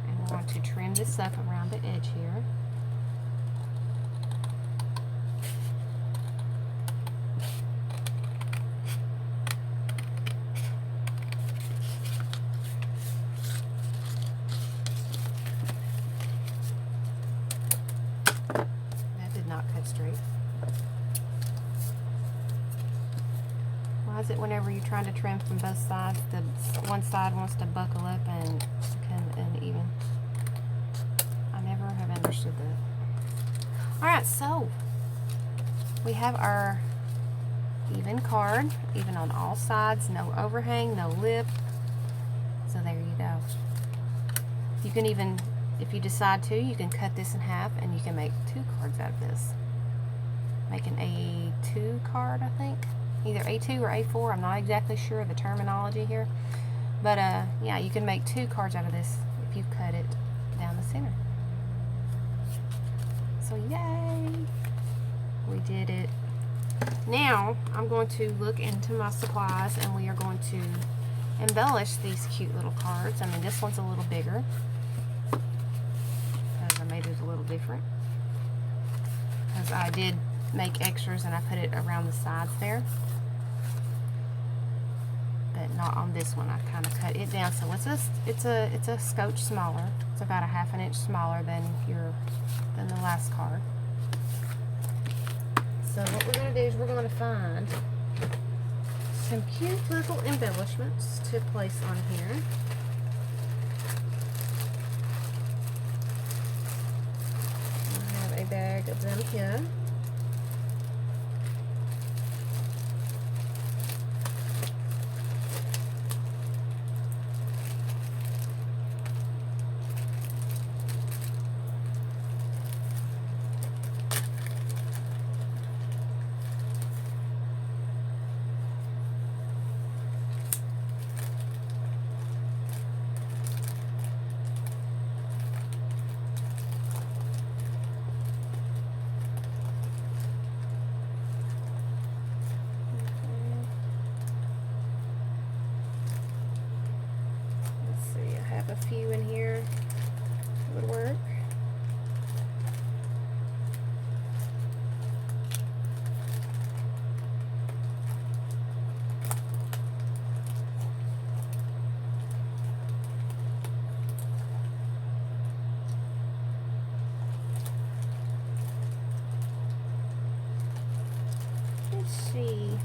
and we're going to trim this up around the edge here. That did not cut straight. Why is it whenever you're trying to trim from both sides, the one side wants to buckle up and become uneven? I never have understood that. Alright, so we have our even card, even on all sides, no overhang, no lip. So there you go. You can even, if you decide to, you can cut this in half and you can make 2 cards out of this. Make an A2 card, I think. Either A2 or A4, I'm not exactly sure of the terminology here. But yeah, you can make 2 cards out of this if you cut it down the center. So yay! We did it. Now, I'm going to look into my supplies and we are going to embellish these cute little cards. I mean, this one's a little bigger because I made it a little different. Because I did make extras and I put it around the sides there. But not on this one. I kind of cut it down. So it's a scotch smaller. It's about a 1/2 inch smaller than the last card. So what we're going to do is we're going to find some cute little embellishments to place on here. I have a bag of them here. A few in here would work. Let's see.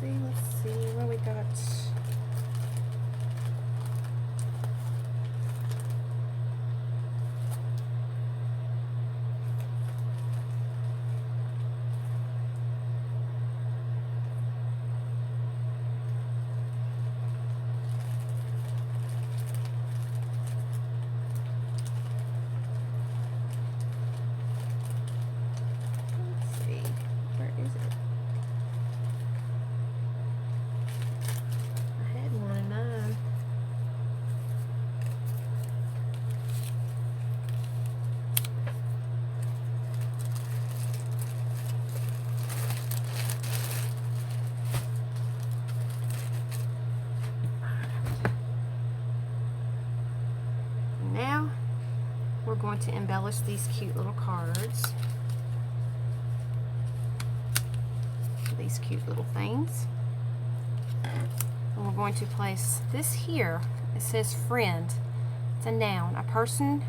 Let's see what we got. Let's see, where is it? Now we're going to embellish these cute little cards. These cute little things. And we're going to place this here. It says friend. It's a noun. A person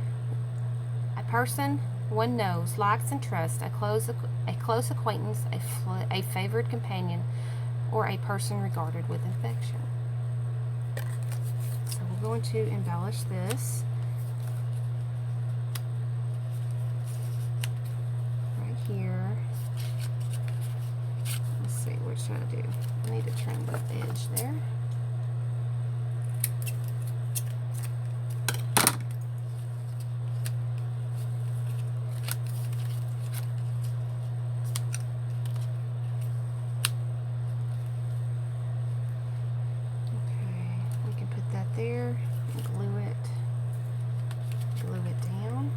one knows, likes, and trusts, a close acquaintance, a favored companion, or a person regarded with affection. So we're going to embellish this right here. Let's see, what should I do? I need to trim that edge there. There and glue it down.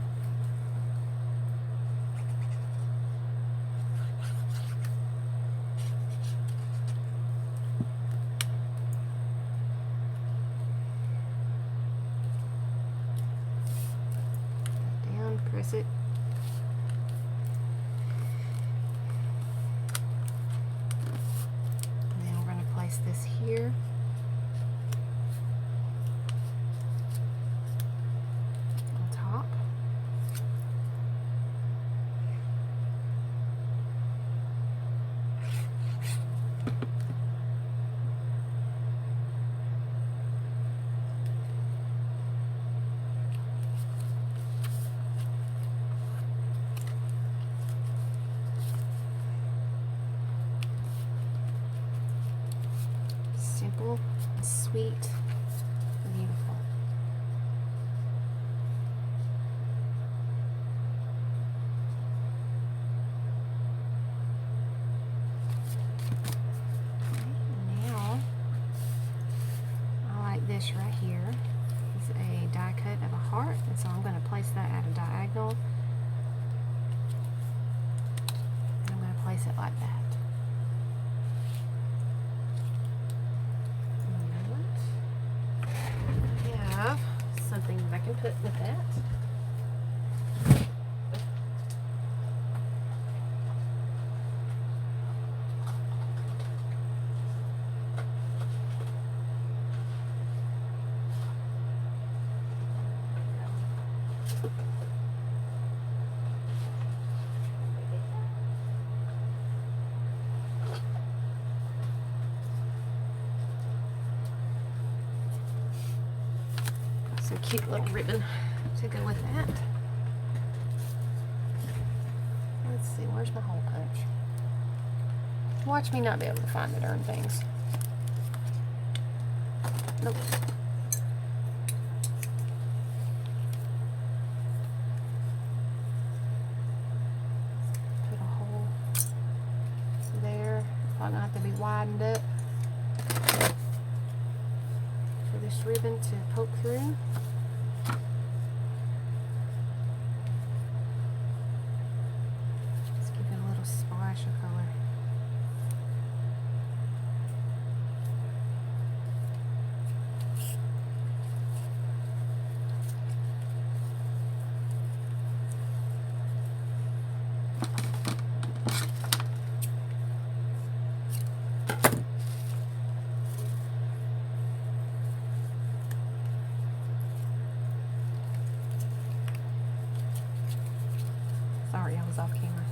press it. And then we're going to place this here. On top. Simple, sweet, beautiful. Okay, now, I like this right here. It's a die cut of a heart, and so I'm going to place that at a diagonal. And I'm going to place it like that. Something that I can put with that. Some cute little ribbon to go with that. Let's see, where's my hole punch? Watch me not be able to find the darn things. Nope. Put a hole there. Probably gonna have to be widened up for this ribbon to poke through. Let's give it a little splash of color. Sorry, I was off camera.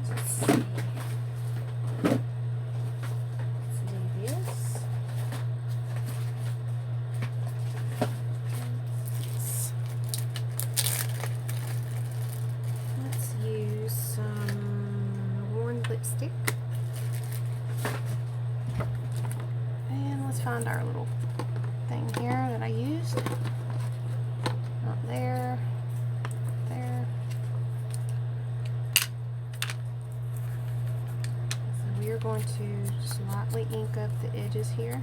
Let's see. Let's do this. Let's use some lipstick, and let's find our little thing here that I used. Not there, there. So we are going to slightly ink up the edges here.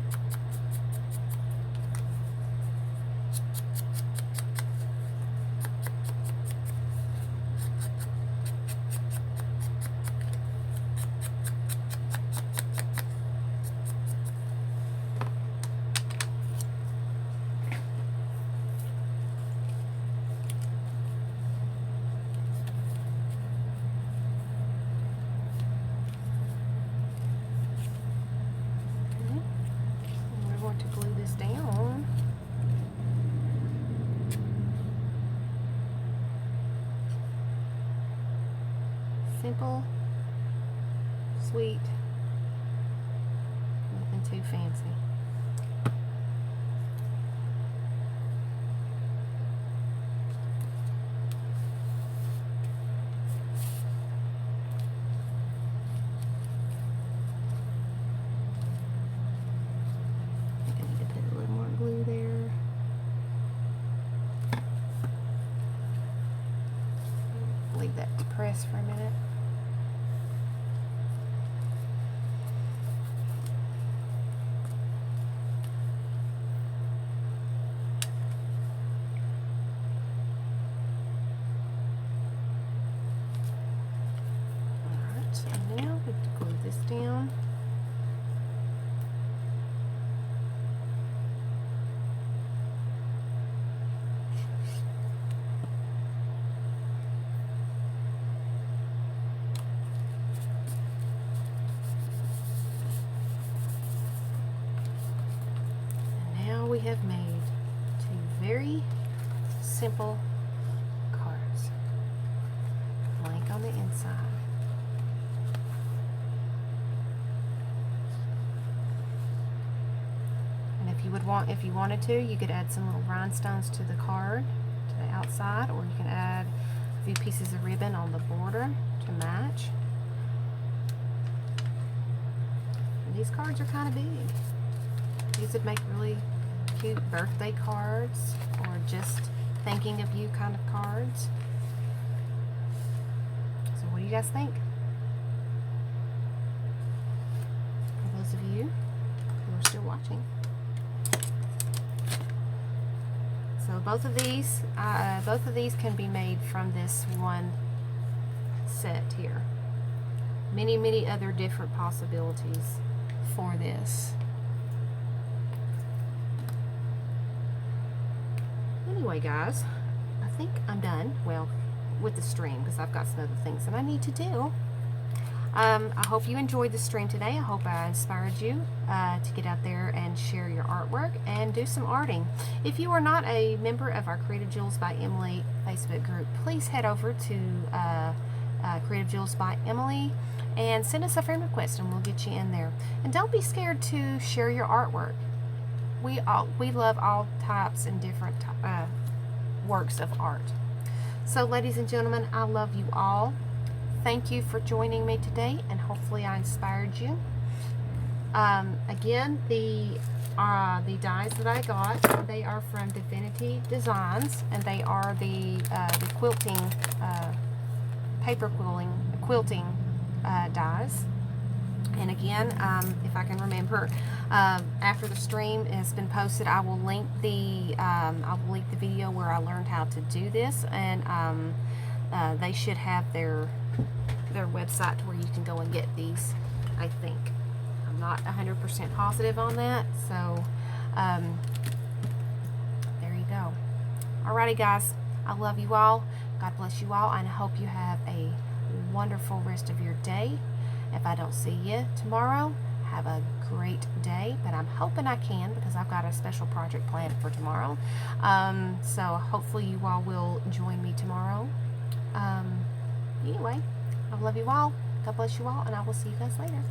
To glue this down. Simple, sweet, nothing too fancy. Leave that to press for a minute. we have made two very simple cards. Blank on the inside. And if you wanted to, you could add some little rhinestones to the card, to the outside, or you can add a few pieces of ribbon on the border to match. And these cards are kind of big. These would make really cute birthday cards, or just thinking of you kind of cards. So what do you guys think? For those of you who are still watching. So both of these can be made from this one set here. Many other different possibilities for this. Anyway, guys, I think I'm done. Well, with the stream, because I've got some other things that I need to do. I hope you enjoyed the stream today. I hope I inspired you to get out there and share your artwork and do some arting. If you are not a member of our Creative Jewels by Emily Facebook group, please head over to Creative Jewels by Emily and send us a friend request, and we'll get you in there. And don't be scared to share your artwork. We love all types and different works of art. So, ladies and gentlemen, I love you all. Thank you for joining me today, and hopefully I inspired you. Again, the dies that I got, they are from Divinity Designs, and they are the quilting, paper quilting dies. And again, if I can remember, after the stream has been posted, I will link the video where I learned how to do this, and they should have their website to where you can go and get these, I think. I'm not 100% positive on that, so there you go. Alrighty, guys, I love you all. God bless you all, and I hope you have a wonderful rest of your day. If I don't see you tomorrow, have a great day, but I'm hoping I can, because I've got a special project planned for tomorrow. So hopefully you all will join me tomorrow. Anyway, I love you all. God bless you all, and I will see you guys later.